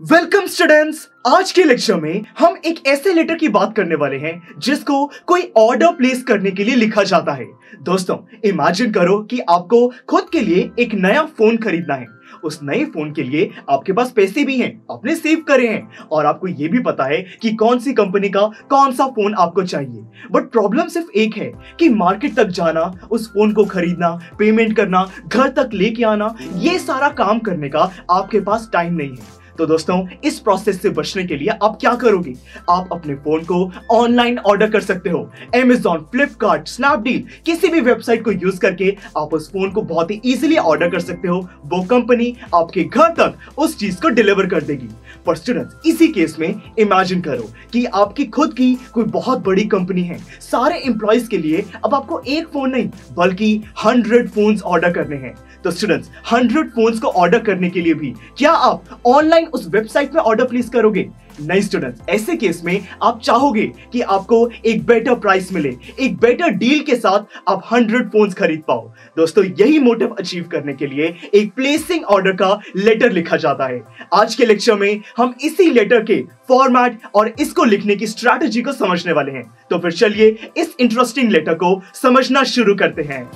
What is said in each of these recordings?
Welcome students. आज के lecture में हम एक ऐसे लेटर की बात करने वाले हैं जिसको कोई ऑर्डर प्लेस करने के लिए लिखा जाता है। दोस्तों, इमेजिन करो कि आपको खुद के लिए एक नया फोन खरीदना है। उस नए फोन के लिए आपके पास पैसे भी हैं, आपने सेव करे हैं और आपको यह भी पता है कि कौन सी कंपनी का कौन सा फोन आपको चाहिए। बट प्रॉब्लम सिर्फ एक है कि मार्केट तक जाना, उस फोन को खरीदना, पेमेंट करना, घर तक लेके आना, ये सारा काम करने का आपके पास टाइम नहीं है। तो दोस्तों, इस प्रोसेस से बचने के लिए आप क्या करोगे? आप अपने फोन को ऑनलाइन ऑर्डर कर सकते हो। Amazon, फ्लिपकार्ट, स्नैपडील, किसी भी वेबसाइट को यूज करके आप उस फोन को बहुत ही इजीली ऑर्डर कर सकते हो। वो कंपनी आपके घर तक उस चीज को डिलीवर कर देगी। पर स्टूडेंट्स, इसी केस में इमेजिन करो कि आपकी खुद की कोई बहुत बड़ी कंपनी है। सारे एम्प्लॉइज के लिए अब आपको एक फोन नहीं बल्कि 100 फोन्स ऑर्डर करने हैं। तो स्टूडेंट्स, 100 फोन्स को ऑर्डर करने के लिए भी क्या आप ऑनलाइन उस वेबसाइट में ऑर्डर प्लेस करोगे? नहीं स्टूडेंट्स, ऐसे केस में आप चाहोगे कि आपको एक बेटर प्राइस मिले, एक बेटर डील के साथ आप 100 फोन्स खरीद पाओ। दोस्तों, यही मोटिव अचीव करने के लिए एक प्लेसिंग ऑर्डर का लेटर लिखा जाता है। आज के लेक्चर में हम इसी लेटर के फॉर्मेट और इसको लिखने की स्ट्रैटेजी को समझने वाले हैं। तो फिर चलिए इस इंटरेस्टिंग लेटर को समझना शुरू करते हैं।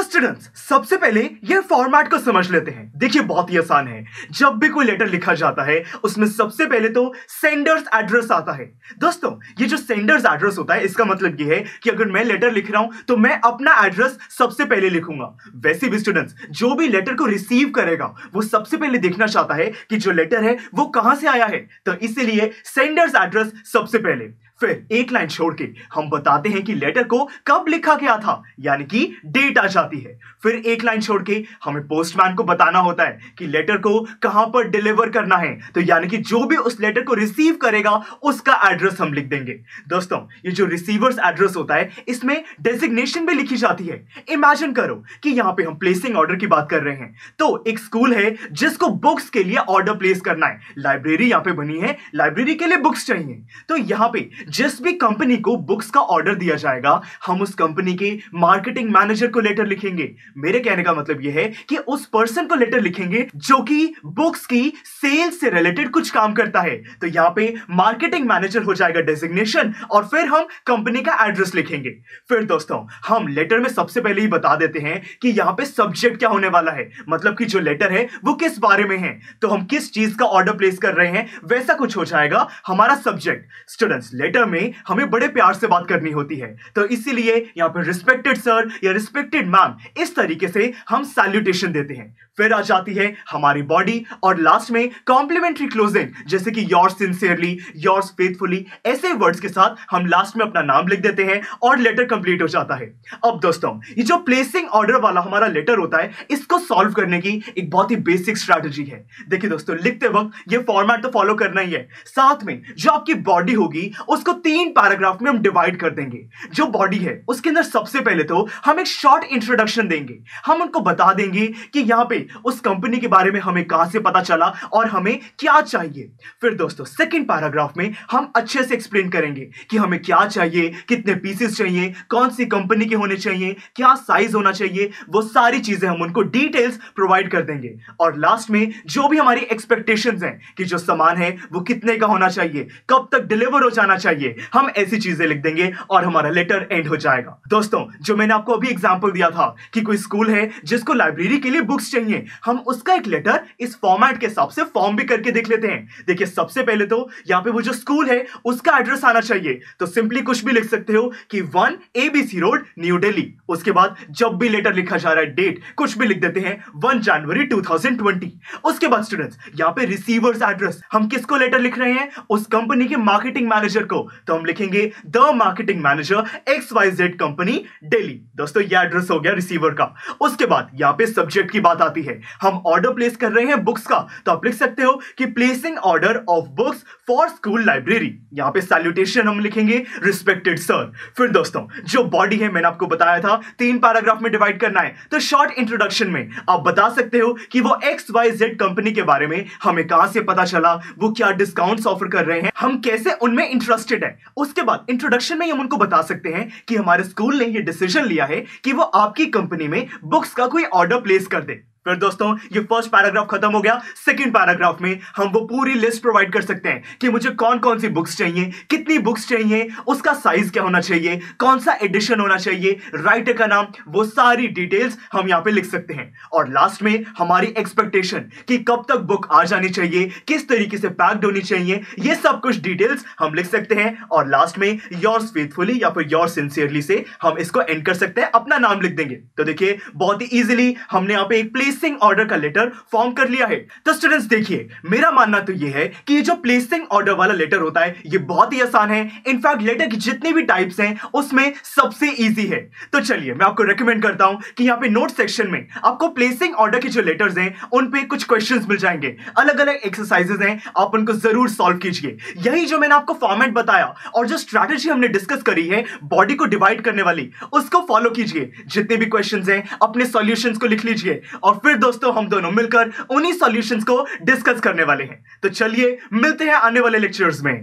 स्टूडेंट्स, सबसे पहले ये फॉर्मेट को समझ लेते हैं। देखिए, बहुत ही आसान है। जब भी कोई लेटर लिखा जाता है उसमें सबसे पहले तो सेंडर्स एड्रेस आता है। दोस्तों, ये जो सेंडर्स एड्रेस होता है, इसका मतलब ये है कि अगर मैं लेटर लिख रहा हूं तो मैं अपना एड्रेस सबसे पहले लिखूंगा। वैसे भी स्टूडेंट्स, जो भी लेटर को रिसीव करेगा वो सबसे पहले देखना चाहता है कि जो लेटर है वो कहां से आया है। तो इसीलिए सेंडर्स एड्रेस सबसे पहले। फिर एक लाइन छोड़ के हम बताते हैं कि लेटर को कब लिखा गया था, यानी कि डेट आ जाती है। फिर एक लाइन छोड़ के हमें पोस्टमैन को बताना होता है कि लेटर को कहां पर डिलीवर करना है, तो यानी कि जो भी उस लेटर को रिसीव करेगा उसका एड्रेस हम लिख देंगे। दोस्तों, ये जो रिसीवर्स एड्रेस होता है इसमें डेजिग्नेशन भी लिखी जाती है। इमेजिन करो कि यहां पे हम प्लेसिंग ऑर्डर की बात कर रहे हैं। तो एक स्कूल है जिसको बुक्स के लिए ऑर्डर प्लेस करना है। लाइब्रेरी यहां पे बनी है, लाइब्रेरी के लिए बुक्स चाहिए। तो यहां पे जिस भी कंपनी को बुक्स का ऑर्डर दिया जाएगा, हम उस कंपनी के मार्केटिंग मैनेजर को लेटर लिखेंगे। मेरे कहने का मतलब यह है कि उस पर्सन को लेटर लिखेंगे जो कि बुक्स की सेल्स से रिलेटेड कुछ काम करता है। तो यहां पे मार्केटिंग मैनेजर हो जाएगा डेजिग्नेशन, और फिर हम कंपनी का एड्रेस लिखेंगे। फिर दोस्तों, हम लेटर में सबसे पहले ही बता देते हैं कि यहां पे सब्जेक्ट क्या होने वाला है, मतलब कि जो लेटर है वो किस बारे में है। तो हम किस चीज का ऑर्डर प्लेस कर रहे हैं वैसा कुछ हो जाएगा हमारा सब्जेक्ट। स्टूडेंट्स, लेटर में हमें बड़े प्यार से बात करनी होती है, तो इसीलिए यहां पर रिस्पेक्टेड सर या रिस्पेक्टेड मैम, इस तरीके से हम सैल्यूटेशन देते हैं। फिर आ जाती है हमारी बॉडी, और लास्ट में कॉम्प्लीमेंट्री क्लोजिंग, जैसे कि योर्स सिंसियरली, योर्स फेथफुली, ऐसे वर्ड्स के साथ हम लास्ट में अपना नाम लिख देते हैं और लेटर कंप्लीट हो जाता है। अब दोस्तों, ये जो प्लेसिंग ऑर्डर वाला हमारा लेटर होता है, इसको सॉल्व करने की एक बहुत ही बेसिक स्ट्रैटेजी है। देखिए दोस्तों, लिखते वक्त ये फॉर्मेट तो फॉलो करना ही है, साथ में जो आपकी बॉडी होगी उसको 3 पैराग्राफ में हम डिवाइड कर देंगे। जो बॉडी है उसके अंदर सबसे पहले तो हम एक शॉर्ट इंट्रोडक्शन देंगे। हम उनको बता देंगे कि यहां पे उस कंपनी के बारे में हमें कहां से पता चला और हमें क्या चाहिए। फिर दोस्तों, सेकंड पैराग्राफ में हम अच्छे से एक्सप्लेन करेंगे कि हमें क्या चाहिए, कितने पीसेस चाहिए, कौन सी कंपनी के होने चाहिए, क्या साइज होना चाहिए, वो सारी चीजें हम उनको डिटेल्स प्रोवाइड कर देंगे। और लास्ट में जो भी हमारी एक्सपेक्टेशंस हैं कि जो सामान है वो कितने का होना चाहिए, कब तक डिलीवर हो जाना चाहिए, हम ऐसी चीजें लिख देंगे और हमारा लेटर एंड हो जाएगा। दोस्तों, जो मैंने आपको अभी एग्जांपल दिया था कि कोई स्कूल है जिसको लाइब्रेरी के लिए बुक्स चाहिए, हम उसका एक लेटर इस फॉर्मेट के हिसाब से फॉर्म भी करके देख लेते हैं। देखिए, सबसे पहले तो यहाँ पे वो जो स्कूल है उसका एड्रेस आना चाहिए। तो सिंपली कुछ भी लिख सकते हो कि 1 ABC रोड, न्यू दिल्ली। उसके बाद जब भी लेटर लिखा जा रहा है, डेट कुछ भी लिख देते हैं, 1 जनवरी 2020। उसके बाद स्टूडेंट्स, यहाँ पे रिसीवर्स एड्रेस, हम किसको लेटर लिख रहे हैं? उस कंपनी के मार्केटिंग मैनेजर को। तो हम लिखेंगे the marketing manager XYZ company Delhi. दोस्तों, ये एड्रेस हो गया रिसीवर का। उसके बाद यहाँ पे सब्जेक्ट की बात आती है। हम ऑर्डर प्लेस कर रहे हैं बुक्स का, तो आप लिख सकते हो कि placing order of books for school library. यहां पे सैल्यूटेशन हम लिखेंगे रिस्पेक्टेड सर। फिर दोस्तों, जो बॉडी है मैंने आपको बताया था 3 पैराग्राफ में डिवाइड करना है। तो शॉर्ट इंट्रोडक्शन में आप बता सकते हो कि वो XYZ कंपनी के बारे में हमें कहां से पता चला, वो क्या डिस्काउंट्स ऑफर कर रहे हैं, हम कैसे उनमें इंटरेस्टेड इंटरेस्टेड है। उसके बाद इंट्रोडक्शन में हम उनको बता सकते हैं कि हमारे स्कूल ने ये डिसीजन लिया है कि वो आपकी कंपनी में बुक्स का कोई ऑर्डर प्लेस कर दे। फिर दोस्तों ये फर्स्ट पैराग्राफ खत्म हो गया। सेकंड पैराग्राफ में हम वो पूरी लिस्ट प्रोवाइड कर सकते हैं कि मुझे कौन कौन सी बुक्स चाहिए, कितनी बुक्स चाहिए, उसका साइज क्या होना चाहिए, कौन सा एडिशन होना चाहिए, राइटर का नाम, वो सारी डिटेल्स हम यहाँ पे लिख सकते हैं। और लास्ट में हमारी एक्सपेक्टेशन कि कब तक बुक आ जानी चाहिए, किस तरीके से पैक्ड होनी चाहिए, ये सब कुछ डिटेल्स हम लिख सकते हैं। और लास्ट में योर्स फेथफुली या फिर योर्स सिंसियरली से हम इसको एंड कर सकते हैं, अपना नाम लिख देंगे। तो देखिए बहुत ही इजीली हमने यहाँ पे एक प्लेसिंग ऑर्डर का लेटर फॉर्म कर लिया है। तो स्टूडेंट्स देखिए, मेरा मानना तो ये है कि ये जो प्लेसिंग ऑर्डर वाला लेटर होता है ये बहुत ही आसान है। इनफैक्ट लेटर की जितनी भी टाइप्स हैं उसमें सबसे इजी है। तो चलिए मैं आपको रेकमेंड करता हूं कि यहाँ पे नोट सेक्शन में आपको प्लेसिंग ऑर्डर के जो लेटर्स हैं उन पे कुछ क्वेश्चंस मिल जाएंगे, अलग अलग एक्सरसाइजेस हैं, आप उनको जरूर सॉल्व कीजिए। यही जो मैंने आपको फॉर्मेट बताया और जो स्ट्रैटेजी हमने डिस्कस करी है बॉडी को डिवाइड करने वाली, उसको फॉलो कीजिए। जितने भी क्वेश्चंस हैं अपने सॉल्यूशंस को लिख लीजिए और फिर दोस्तों हम दोनों मिलकर उन्हीं सॉल्यूशंस को डिस्कस करने वाले हैं। तो चलिए मिलते हैं आने वाले लेक्चर्स में।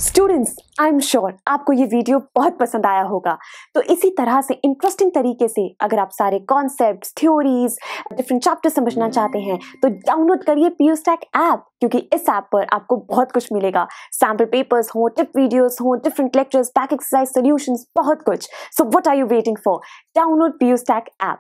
स्टूडेंट्स, आई एम श्योर आपको ये वीडियो बहुत पसंद आया होगा। तो इसी तरह से इंटरेस्टिंग तरीके से अगर आप सारे कॉन्सेप्ट्स, थ्योरीज, डिफरेंट चैप्टर समझना चाहते हैं तो डाउनलोड करिए PUSTAC ऐप, क्योंकि इस ऐप पर आपको बहुत कुछ मिलेगा। सैम्पल पेपर्स हो, टिप वीडियोस हो, different lectures, back exercise solutions, बहुत कुछ। So what are you waiting for? Download PUSTAC app.